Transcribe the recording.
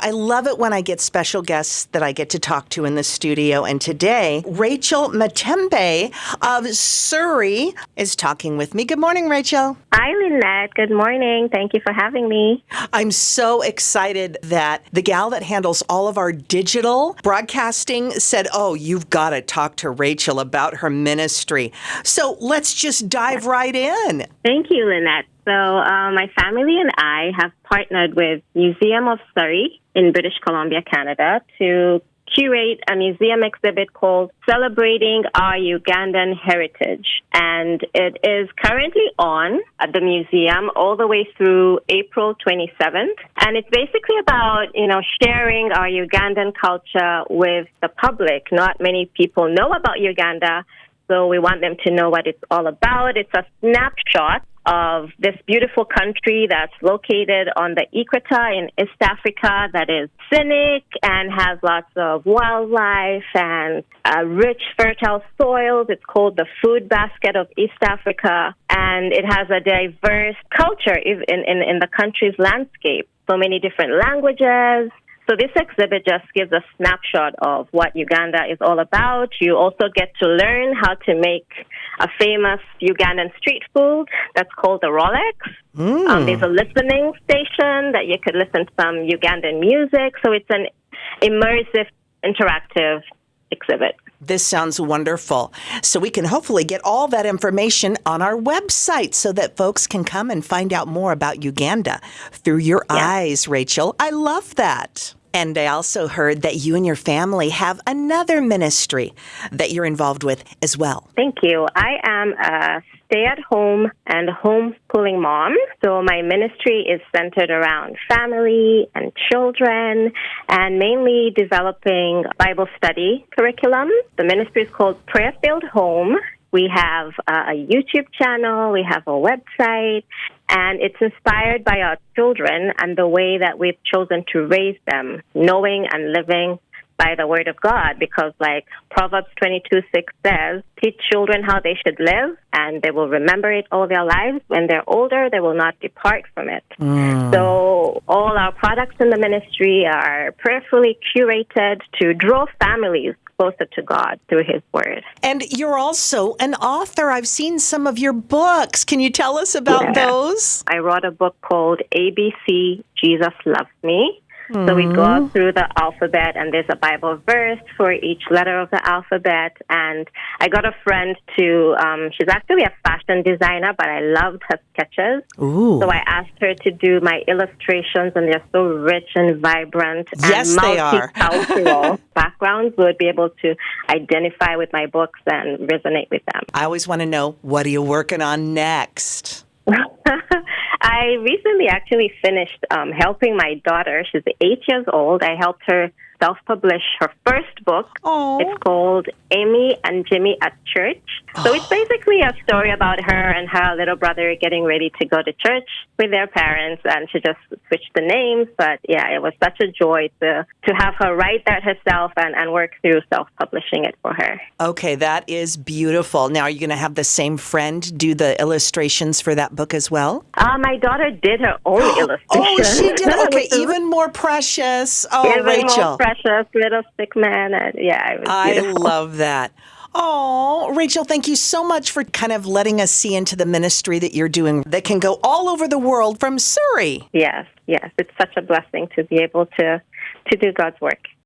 I love it when I get special guests that I get to talk to in the studio. And today, Rachel Matembe of Surrey is talking with me. Good morning, Rachel. Hi, Lynette. Good morning. Thank you for having me. I'm so excited that the gal that handles all of our digital broadcasting said, oh, you've got to talk to Rachel about her ministry. So let's just dive right in. Thank you, Lynette. So my family and I have partnered with Museum of Surrey in British Columbia, Canada, to curate a museum exhibit called Celebrating Our Ugandan Heritage. And it is currently on at the museum all the way through April 27th. And it's basically about, sharing our Ugandan culture with the public. Not many people know about Uganda, so we want them to know what it's all about. It's a snapshot of this beautiful country that's located on the equator in East Africa that is scenic and has lots of wildlife and rich, fertile soils. It's called the food basket of East Africa, and it has a diverse culture in the country's landscape. So many different languages. So this exhibit just gives a snapshot of what Uganda is all about. You also get to learn how to make a famous Ugandan street food that's called the Rolex. There's a listening station that you could listen to some Ugandan music. So it's an immersive, interactive exhibit. This sounds wonderful. So we can hopefully get all that information on our website so that folks can come and find out more about Uganda through your eyes, Rachel. I love that. And I also heard that you and your family have another ministry that you're involved with as well. Thank you. I am a stay-at-home and homeschooling mom. So my ministry is centered around family and children and mainly developing Bible study curriculum. The ministry is called Prayer-Filled Home. We have a YouTube channel, we have a website, and it's inspired by our children and the way that we've chosen to raise them, knowing and living by the Word of God, because like Proverbs 22:6 says, teach children how they should live, and they will remember it all their lives. When they're older, they will not depart from it. So all our products in the ministry are prayerfully curated to draw families closer to God through His Word. And you're also an author. I've seen some of your books. Can you tell us about those? I wrote a book called ABC, Jesus Loves Me. So we go through the alphabet, and there's a Bible verse for each letter of the alphabet. And I got a friend she's actually a fashion designer, but I loved her sketches. Ooh. So I asked her to do my illustrations, and they're so rich and vibrant. Yes, and they are. multicultural backgrounds would be able to identify with my books and resonate with them. I always want to know, what are you working on next? I recently actually finished helping my daughter. She's 8 years old. I helped her self-publish her first book. Oh. It's called Amy and Jimmy at Church. So it's basically a story about her and her little brother getting ready to go to church with their parents, and she just switched the names. But yeah, it was such a joy to have her write that herself and work through self-publishing it for her. Okay, that is beautiful. Now, are you going to have the same friend do the illustrations for that book as well? My daughter did her own illustration. Oh, she did? Okay, even more precious. Oh, even Rachel. More precious, little stick man. It was I beautiful. love that. Oh, Rachel, thank you so much for kind of letting us see into the ministry that you're doing that can go all over the world from Surrey. Yes. It's such a blessing to be able to do God's work.